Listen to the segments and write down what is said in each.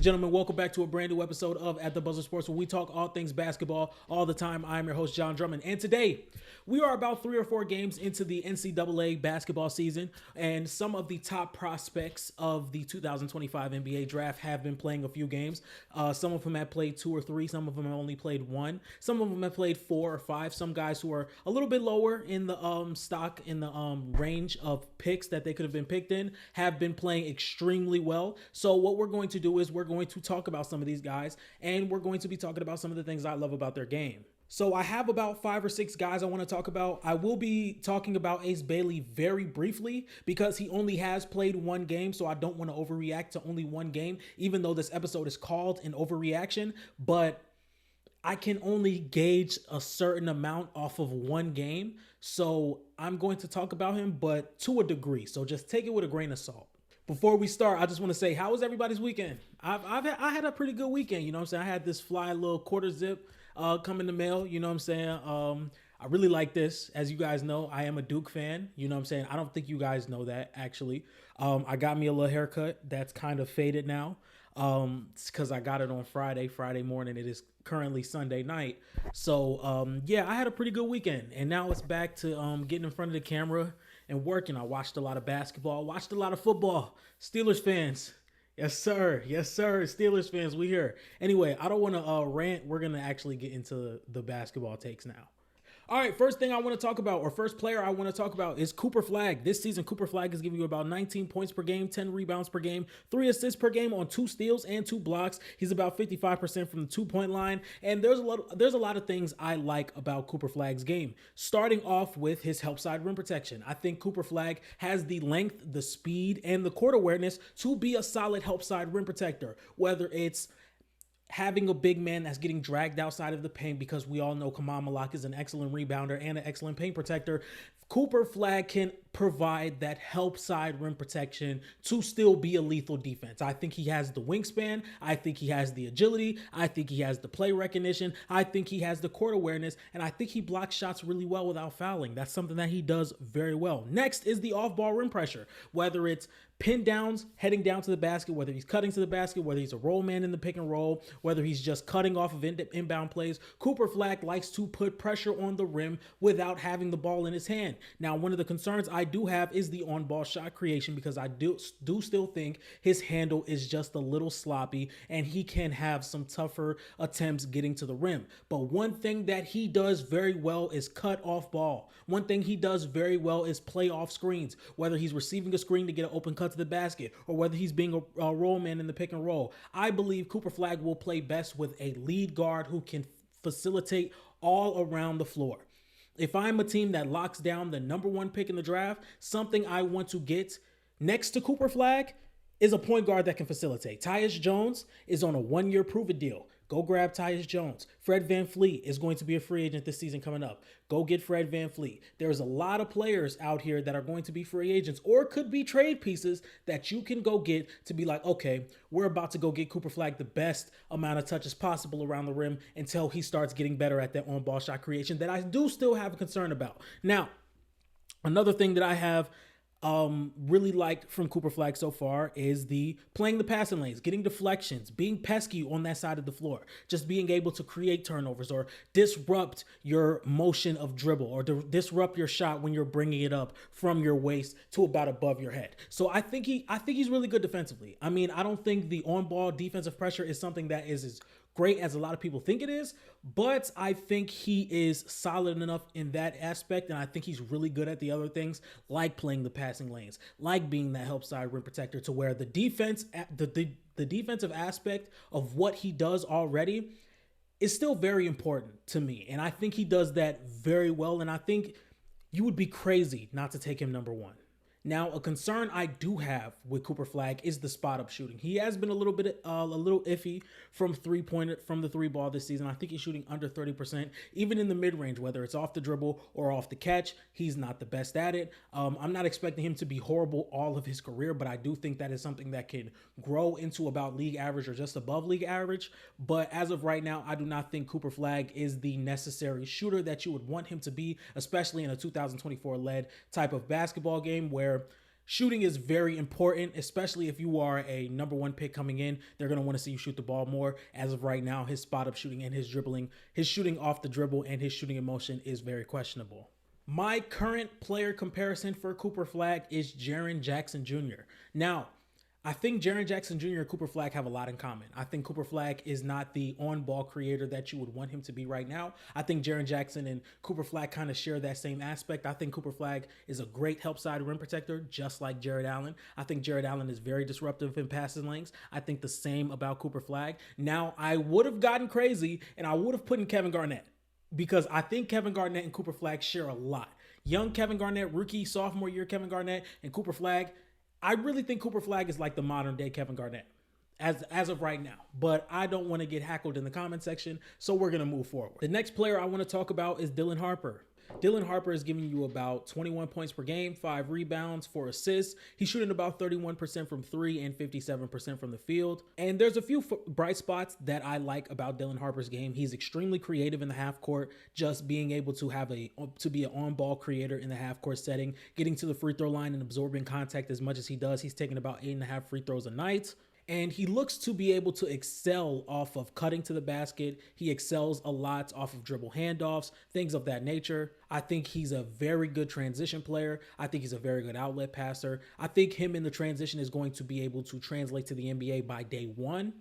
and gentlemen, welcome back to a brand new episode of At the Buzzer Sports, where we talk all things basketball all the time. I'm your host, John Drummond, and today we are about 3 or 4 games into the NCAA basketball season, and some of the top prospects of the 2025 NBA draft have been playing a few games. Some of them have played 2 or 3, some of them have only played 1, some of them have played 4 or 5. Some guys who are a little bit lower in the stock, in the range of picks that they could have been picked in, have been playing extremely well. So what we're going to do is we're going to talk about some of these guys, and we're going to be talking about some of the things I love about their game. So I have about 5 or 6 guys I want to talk about. I will be talking about Ace Bailey very briefly because he only has played 1 game, so I don't want to overreact to only 1 game, even though this episode is called an overreaction. But I can only gauge a certain amount off of 1 game, so I'm going to talk about him, but to a degree. So just take it with a grain of salt. Before we start, I just want to say, how was everybody's weekend? I had a pretty good weekend, you know what I'm saying? I had this fly little quarter zip come in the mail, you know what I'm saying? I really like this. As you guys know, I am a Duke fan, you know what I'm saying? I don't think you guys know that, actually. I got me a little haircut that's kind of faded now. It's because I got it on Friday morning. It is currently Sunday night. So, yeah, I had a pretty good weekend. And now it's back to getting in front of the camera and working. I watched a lot of basketball, watched a lot of football. Steelers fans. Yes, sir. Yes, sir. Steelers fans, we here. Anyway, I don't want to rant. We're going to actually get into the basketball takes now. All right, first thing I want to talk about, or first player I want to talk about, is Cooper Flagg. This season, Cooper Flagg is giving you about 19 points per game, 10 rebounds per game, 3 assists per game on 2 steals and 2 blocks. He's about 55% from the 2-point line, and there's a lot of things I like about Cooper Flagg's game. Starting off with his help side rim protection. I think Cooper Flagg has the length, the speed, and the court awareness to be a solid help side rim protector, whether it's having a big man that's getting dragged outside of the paint, because we all know Kamal Malak is an excellent rebounder and an excellent paint protector. Cooper Flagg can provide that help side rim protection to still be a lethal defense. I think he has the wingspan. I think he has the agility. I think he has the play recognition. I think he has the court awareness. And I think he blocks shots really well without fouling. That's something that he does very well. Next is the off-ball rim pressure, whether it's pin downs, heading down to the basket, whether he's cutting to the basket, whether he's a roll man in the pick and roll, whether he's just cutting off of inbound plays. Cooper Flagg likes to put pressure on the rim without having the ball in his hand. Now, one of the concerns I do have is the on-ball shot creation, because I do still think his handle is just a little sloppy and he can have some tougher attempts getting to the rim. But one thing that he does very well is cut off ball. One thing he does very well is play off screens, whether he's receiving a screen to get an open cut to the basket or whether he's being a roll man in the pick and roll. I believe Cooper Flagg will play best with a lead guard who can facilitate all around the floor. If I'm a team that locks down the number 1 pick in the draft, something I want to get next to Cooper Flagg is a point guard that can facilitate. Tyus Jones is on a 1-year prove-it deal. Go grab Tyus Jones. Fred VanVleet is going to be a free agent this season coming up. Go get Fred VanVleet. There's a lot of players out here that are going to be free agents or could be trade pieces that you can go get to be like, okay, we're about to go get Cooper Flagg the best amount of touches possible around the rim until he starts getting better at that on-ball shot creation that I do still have a concern about. Now, another thing that I have really liked from Cooper Flagg so far is the playing the passing lanes, getting deflections, being pesky on that side of the floor, just being able to create turnovers or disrupt your motion of dribble or disrupt your shot when you're bringing it up from your waist to about above your head. So I think he's really good defensively. I mean, I don't think the on-ball defensive pressure is something that is as great as a lot of people think it is, but I think he is solid enough in that aspect, and I think he's really good at the other things, like playing the passing lanes, like being that help side rim protector, to where the defense, the defensive aspect of what he does already is still very important to me, and I think he does that very well, and I think you would be crazy not to take him number 1. Now, a concern I do have with Cooper Flagg is the spot-up shooting. He has been a little iffy from the 3 ball this season. I think he's shooting under 30%, even in the mid-range, whether it's off the dribble or off the catch. He's not the best at it. I'm not expecting him to be horrible all of his career, but I do think that is something that can grow into about league average or just above league average. But as of right now, I do not think Cooper Flagg is the necessary shooter that you would want him to be, especially in a 2024-led type of basketball game where Shooting is very important, especially if you are a number one pick coming in. They're going to want to see you shoot the ball more. As of right now, his spot up shooting and his dribbling, his shooting off the dribble and his shooting in motion is very questionable. My current player comparison for Cooper Flagg is Jaren Jackson Jr. Now, I think Jaren Jackson Jr. and Cooper Flagg have a lot in common. I think Cooper Flagg is not the on-ball creator that you would want him to be right now. I think Jaren Jackson and Cooper Flagg kind of share that same aspect. I think Cooper Flagg is a great help side rim protector, just like Jared Allen. I think Jared Allen is very disruptive in passing lanes. I think the same about Cooper Flagg. Now, I would have gotten crazy and I would have put in Kevin Garnett, because I think Kevin Garnett and Cooper Flagg share a lot. Young Kevin Garnett, rookie, sophomore year Kevin Garnett, and Cooper Flagg. I really think Cooper Flagg is like the modern day Kevin Garnett as of right now. But I don't want to get hackled in the comment section, so we're going to move forward. The next player I want to talk about is Dylan Harper. Dylan Harper is giving you about 21 points per game, 5 rebounds, 4 assists. He's shooting about 31% from 3 and 57% from the field. And there's a few bright spots that I like about Dylan Harper's game. He's extremely creative in the half court, just being able to be an on-ball creator in the half court setting, getting to the free throw line and absorbing contact as much as he does. He's taking about 8.5 free throws a night. And he looks to be able to excel off of cutting to the basket. He excels a lot off of dribble handoffs, things of that nature. I think he's a very good transition player. I think he's a very good outlet passer. I think him in the transition is going to be able to translate to the NBA by day one.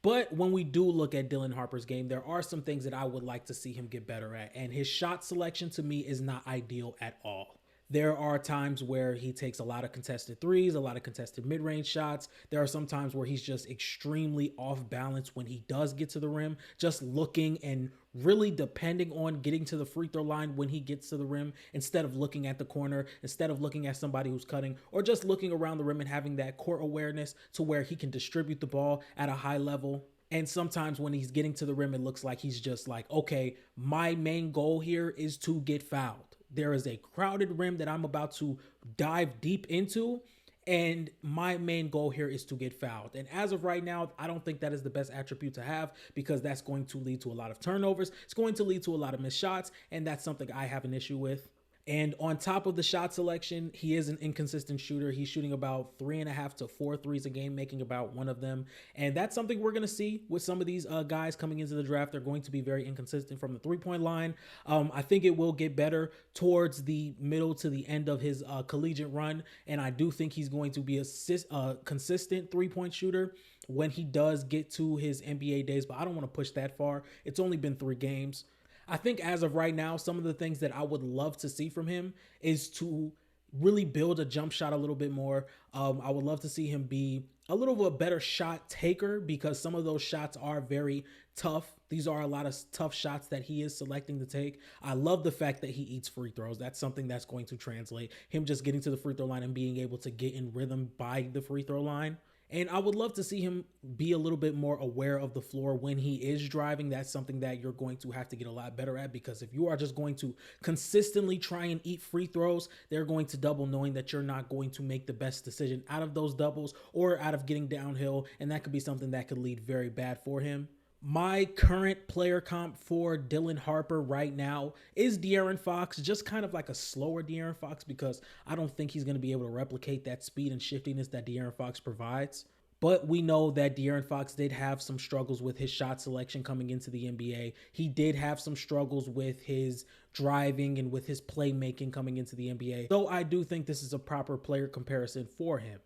But when we do look at Dylan Harper's game, there are some things that I would like to see him get better at. And his shot selection to me is not ideal at all. There are times where he takes a lot of contested threes, a lot of contested mid-range shots. There are some times where he's just extremely off balance when he does get to the rim, just looking and really depending on getting to the free throw line when he gets to the rim, instead of looking at the corner, instead of looking at somebody who's cutting, or just looking around the rim and having that court awareness to where he can distribute the ball at a high level. And sometimes when he's getting to the rim, it looks like he's just like, okay, my main goal here is to get fouled. There is a crowded rim that I'm about to dive deep into, and my main goal here is to get fouled. And as of right now, I don't think that is the best attribute to have, because that's going to lead to a lot of turnovers. It's going to lead to a lot of missed shots, and that's something I have an issue with. And on top of the shot selection, he is an inconsistent shooter. He's shooting about 3.5 to 4 threes a game, making about one of them. And that's something we're going to see with some of these guys coming into the draft. They're going to be very inconsistent from the three-point line. I think it will get better towards the middle to the end of his collegiate run. And I do think he's going to be a consistent three-point shooter when he does get to his NBA days. But I don't want to push that far. It's only been 3 games. I think as of right now, some of the things that I would love to see from him is to really build a jump shot a little bit more. I would love to see him be a little bit of a better shot taker, because some of those shots are very tough. These are a lot of tough shots that he is selecting to take. I love the fact that he eats free throws. That's something that's going to translate. Him just getting to the free throw line and being able to get in rhythm by the free throw line. And I would love to see him be a little bit more aware of the floor when he is driving. That's something that you're going to have to get a lot better at, because if you are just going to consistently try and eat free throws, they're going to double, knowing that you're not going to make the best decision out of those doubles or out of getting downhill. And that could be something that could lead very bad for him. My current player comp for Dylan Harper right now is De'Aaron Fox, just kind of like a slower De'Aaron Fox, because I don't think he's going to be able to replicate that speed and shiftiness that De'Aaron Fox provides. But we know that De'Aaron Fox did have some struggles with his shot selection coming into the NBA. He did have some struggles with his driving and with his playmaking coming into the NBA. So I do think this is a proper player comparison for him.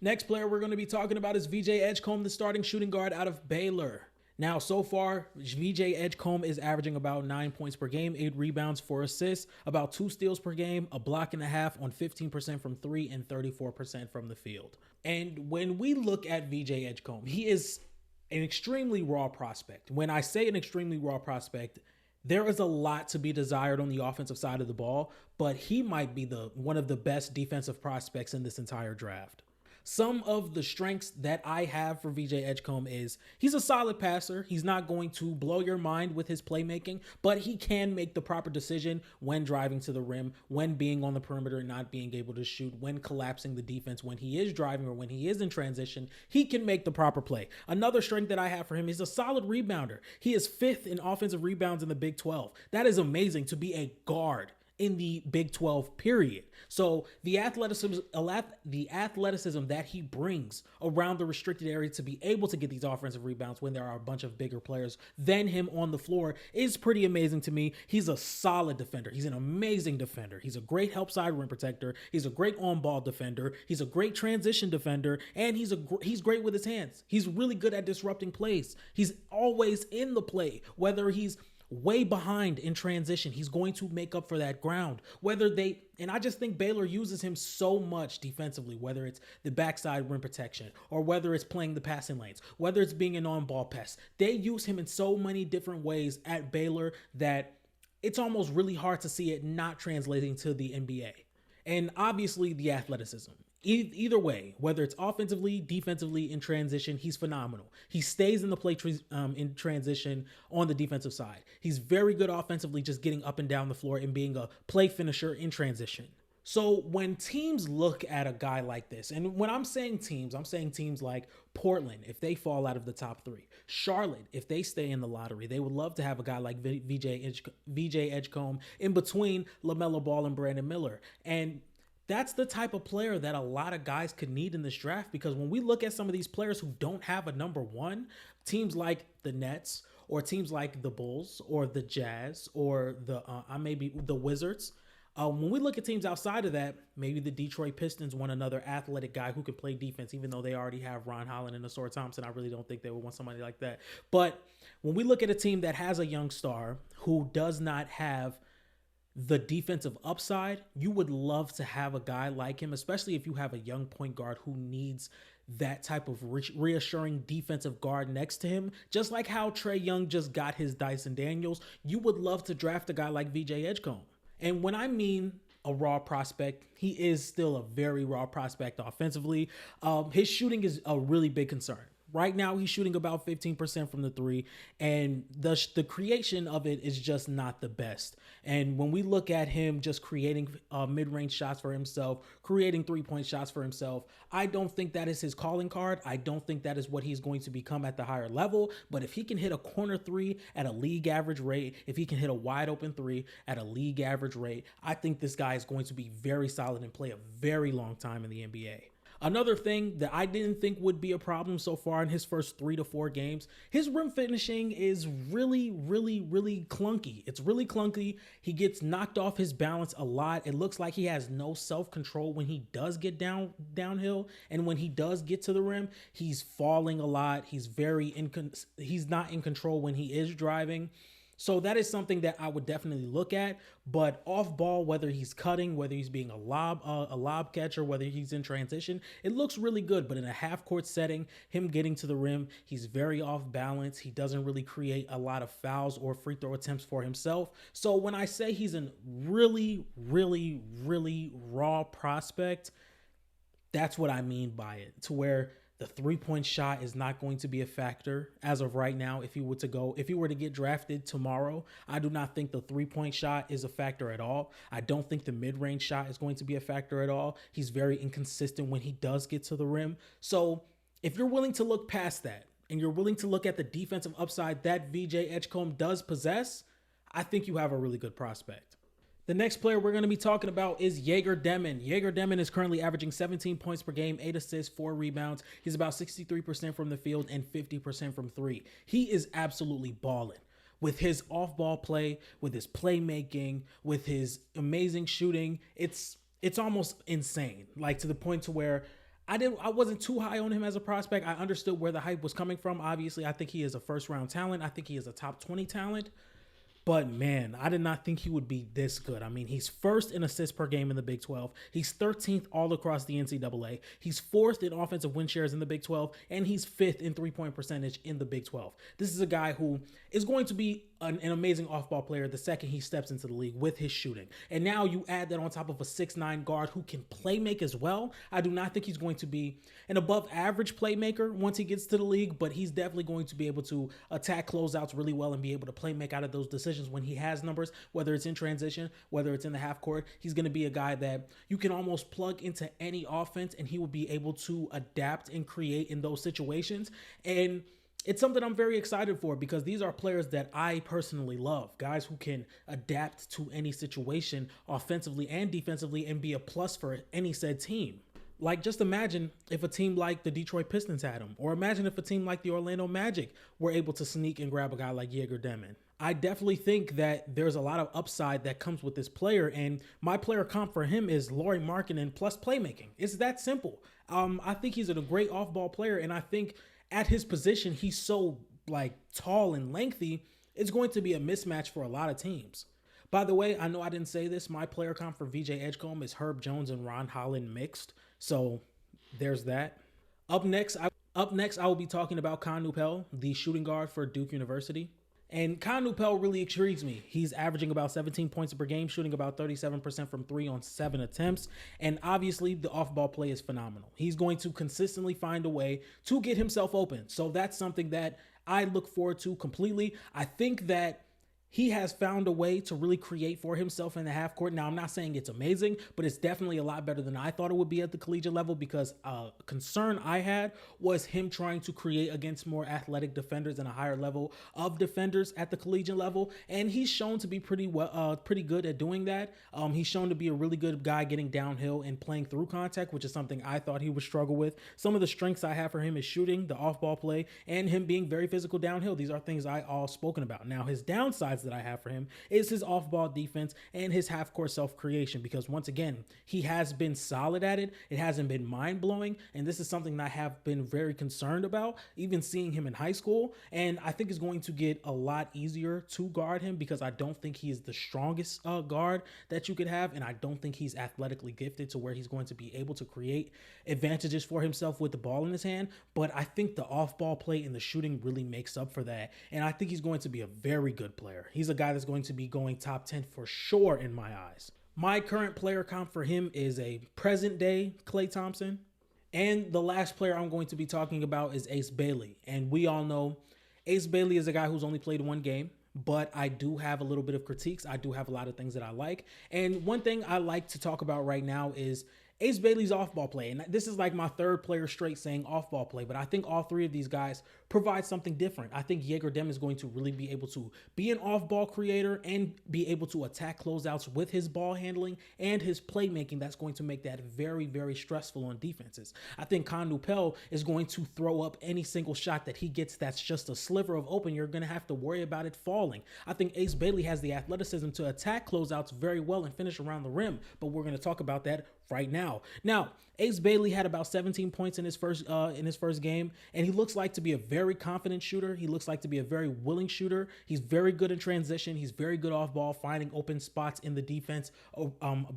Next player we're going to be talking about is VJ Edgecomb, the starting shooting guard out of Baylor. Now, so far, VJ Edgecomb is averaging about 9 points per game, 8 rebounds, 4 assists, about 2 steals per game, a block and a half on 15% from 3 and 34% from the field. And when we look at VJ Edgecomb, he is an extremely raw prospect. When I say an extremely raw prospect, there is a lot to be desired on the offensive side of the ball, but he might be one of the best defensive prospects in this entire draft. Some of the strengths that I have for VJ Edgecomb is he's a solid passer. He's not going to blow your mind with his playmaking, but he can make the proper decision when driving to the rim, when being on the perimeter and not being able to shoot, when collapsing the defense, when he is driving or when he is in transition. He can make the proper play. Another strength that I have for him is a solid rebounder. He is 5th in offensive rebounds in the Big 12. That is amazing to be a guard in the Big 12 period. So the athleticism that he brings around the restricted area to be able to get these offensive rebounds when there are a bunch of bigger players than him on the floor is pretty amazing to me. He's a solid defender. He's an amazing defender. He's a great help side rim protector. He's a great on-ball defender. He's a great transition defender, and he's great with his hands. He's really good at disrupting plays. He's always in the play, whether he's way behind in transition, he's going to make up for that ground. And I just think Baylor uses him so much defensively, whether it's the backside rim protection or whether it's playing the passing lanes, whether it's being an on-ball pest. They use him in so many different ways at Baylor that it's almost really hard to see it not translating to the NBA. And obviously the athleticism. Either way, whether it's offensively, defensively, in transition, he's phenomenal. He stays in the play in transition on the defensive side. He's very good offensively, just getting up and down the floor and being a play finisher in transition. So when teams look at a guy like this, and when I'm saying teams like Portland, if they fall out of the top 3, Charlotte, if they stay in the lottery, they would love to have a guy like VJ Edgecomb in between LaMelo Ball and Brandon Miller. And that's the type of player that a lot of guys could need in this draft, because when we look at some of these players who don't have a number one, teams like the Nets or teams like the Bulls or the Jazz or maybe the Wizards, when we look at teams outside of that, maybe the Detroit Pistons want another athletic guy who can play defense, even though they already have Ron Holland and Asor Thompson. I really don't think they would want somebody like that. But when we look at a team that has a young star who does not have the defensive upside, you would love to have a guy like him, especially if you have a young point guard who needs that type of reassuring defensive guard next to him. Just like how Trae Young just got his Dyson Daniels, you would love to draft a guy like VJ Edgecomb. And when I mean a raw prospect, he is still a very raw prospect offensively. His shooting is a really big concern. Right now, he's shooting about 15% from the 3, and the creation of it is just not the best. And when we look at him just creating mid-range shots for himself, creating three-point shots for himself, I don't think that is his calling card. I don't think that is what he's going to become at the higher level. But if he can hit a corner 3 at a league average rate, if he can hit a wide open 3 at a league average rate, I think this guy is going to be very solid and play a very long time in the NBA. Another thing that I didn't think would be a problem so far in his first 3 to 4 games, his rim finishing is really, really, really clunky. It's really clunky. He gets knocked off his balance a lot. It looks like he has no self-control when he does get downhill. And when he does get to the rim, he's falling a lot. He's he's not in control when he is driving. So that is something that I would definitely look at. But off ball, whether he's cutting, whether he's being a lob catcher, whether he's in transition, it looks really good. But in a half court setting, him getting to the rim, he's very off balance. He doesn't really create a lot of fouls or free throw attempts for himself. So when I say he's a really, really, really raw prospect, that's what I mean by it. To where the three-point shot is not going to be a factor as of right now. If he were to get drafted tomorrow, I do not think the three-point shot is a factor at all. I don't think the mid-range shot is going to be a factor at all. He's very inconsistent when he does get to the rim. So if you're willing to look past that and you're willing to look at the defensive upside that VJ Edgecomb does possess, I think you have a really good prospect. The next player we're going to be talking about is Egor Demin. Egor Demin is currently averaging 17 points per game, 8 assists, 4 rebounds. He's about 63% from the field and 50% from 3. He is absolutely balling with his off-ball play, with his playmaking, with his amazing shooting. It's almost insane, like to the point to where I wasn't too high on him as a prospect. I understood where the hype was coming from. Obviously, I think he is a first-round talent. I think he is a top 20 talent. But man, I did not think he would be this good. I mean, he's first in assists per game in the Big 12. He's 13th all across the NCAA. He's 4th in offensive win shares in the Big 12, and he's 5th in three-point percentage in the Big 12. This is a guy who is going to be an amazing off-ball player the second he steps into the league with his shooting. And now you add that on top of a 6'9" guard who can play make as well. I do not think he's going to be an above-average playmaker once he gets to the league, but he's definitely going to be able to attack closeouts really well and be able to play make out of those decisions when he has numbers, whether it's in transition, whether it's in the half court. He's going to be a guy that you can almost plug into any offense and he will be able to adapt and create in those situations. And it's something I'm very excited for because these are players that I personally love. Guys who can adapt to any situation offensively and defensively and be a plus for any said team. Like, just imagine if a team like the Detroit Pistons had him, or imagine if a team like the Orlando Magic were able to sneak and grab a guy like Egor Demin. I definitely think that there's a lot of upside that comes with this player, and my player comp for him is Lauri Markkanen plus playmaking. It's that simple. I think he's a great off-ball player, and I think at his position, he's so like tall and lengthy, it's going to be a mismatch for a lot of teams. By the way, I know I didn't say this. My player comp for VJ Edgecomb is Herb Jones and Ron Holland mixed. So there's that. Up next, I will be talking about Kon Knueppel, the shooting guard for Duke University. And Kon Knueppel really intrigues me. He's averaging about 17 points per game, shooting about 37% from 3 on 7 attempts. And obviously, the off-ball play is phenomenal. He's going to consistently find a way to get himself open. So that's something that I look forward to completely. I think that he has found a way to really create for himself in the half court. Now, I'm not saying it's amazing, but it's definitely a lot better than I thought it would be at the collegiate level, because a concern I had was him trying to create against more athletic defenders and a higher level of defenders at the collegiate level. And he's shown to be pretty good at doing that. He's shown to be a really good guy getting downhill and playing through contact, which is something I thought he would struggle with. Some of the strengths I have for him is shooting, the off-ball play, and him being very physical downhill. These are things I all spoken about. Now, his downsides that I have for him is his off-ball defense and his half-court self-creation, because once again, he has been solid at it. It hasn't been mind-blowing, and this is something that I have been very concerned about, even seeing him in high school. And I think it's going to get a lot easier to guard him, because I don't think he is the strongest guard that you could have, and I don't think he's athletically gifted to where he's going to be able to create advantages for himself with the ball in his hand. But I think the off-ball play and the shooting really makes up for that, and I think he's going to be a very good player. He's a guy that's going to be going top 10 for sure in my eyes. My current player comp for him is a present day Klay Thompson. And the last player I'm going to be talking about is Ace Bailey. And we all know Ace Bailey is a guy who's only played one game, but I do have a little bit of critiques. I do have a lot of things that I like. And one thing I like to talk about right now is Ace Bailey's off-ball play. And this is like my third player straight saying off-ball play, but I think all three of these guys provide something different. I think Egor Demin is going to really be able to be an off-ball creator and be able to attack closeouts with his ball handling and his playmaking. That's going to make that very, very stressful on defenses. I think Kon Knueppel is going to throw up any single shot that he gets that's just a sliver of open. You're going to have to worry about it falling. I think Ace Bailey has the athleticism to attack closeouts very well and finish around the rim, but we're going to talk about that right now. Now, Ace Bailey had about 17 points in his first game, and he looks like to be a very confident shooter. He looks like to be a very willing shooter. He's very good in transition. He's very good off ball, finding open spots in the defense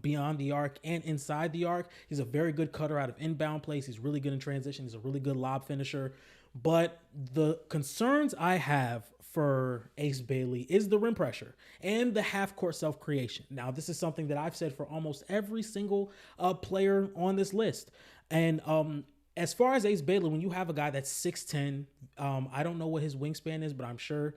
beyond the arc and inside the arc. He's a very good cutter out of inbound plays. He's really good in transition. He's a really good lob finisher. But the concerns I have for Ace Bailey is the rim pressure and the half-court self-creation. Now, this is something that I've said for almost every single player on this list. And as far as Ace Bailey, when you have a guy that's 6'10", I don't know what his wingspan is, but I'm sure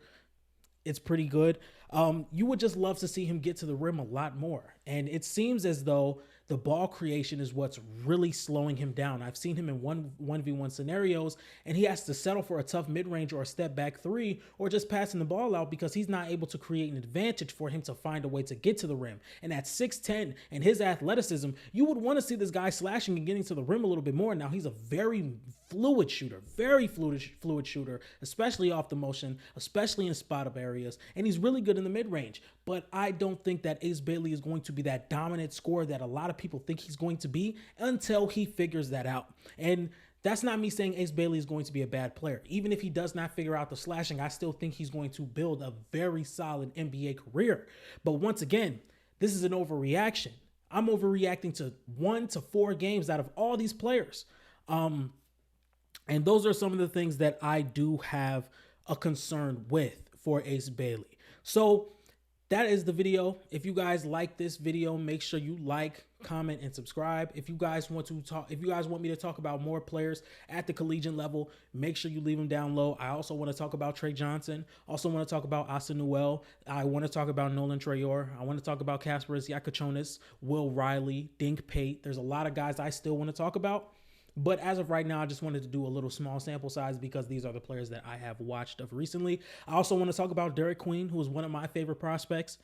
it's pretty good. You would just love to see him get to the rim a lot more. And it seems as though the ball creation is what's really slowing him down. I've seen him in 1v1 scenarios, and he has to settle for a tough mid-range or a step back three, or just passing the ball out, because he's not able to create an advantage for him to find a way to get to the rim. And at 6'10" and his athleticism, you would want to see this guy slashing and getting to the rim a little bit more. Now, he's a very fluid shooter, fluid shooter, especially off the motion, especially in spot-up areas, and he's really good in the mid-range. But I don't think that Ace Bailey is going to be that dominant scorer that a lot of people think he's going to be until he figures that out. And that's not me saying Ace Bailey is going to be a bad player. Even if he does not figure out the slashing, I still think he's going to build a very solid NBA career. But once again, this is an overreaction. I'm overreacting to 1 to 4 games out of all these players. And those are some of the things that I do have a concern with for Ace Bailey. So that is the video. If you guys like this video, make sure you like, comment, and subscribe. If you guys want me to talk about more players at the collegiate level, make sure you leave them down low. I also want to talk about Trey Johnson. Also want to talk about Asa Newell. I want to talk about Nolan Trayor. I want to talk about Kasparis Yakachonis, Will Riley, Dink Pate. There's a lot of guys I still want to talk about. But as of right now, I just wanted to do a little small sample size because these are the players that I have watched of recently. I also want to talk about Derek Queen, who is one of my favorite prospects.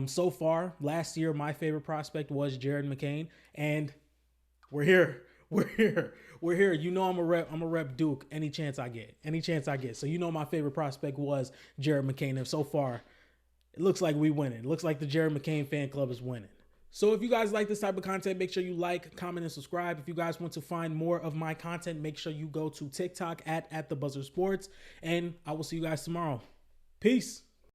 So far, last year, my favorite prospect was Jared McCain, and we're here. We're here. You know I'm a rep Duke any chance I get. So you know my favorite prospect was Jared McCain. And so far, it looks like we winning. It looks like the Jared McCain fan club is winning. So if you guys like this type of content, make sure you like, comment, and subscribe. If you guys want to find more of my content, make sure you go to TikTok at the Buzzer Sports. And I will see you guys tomorrow. Peace.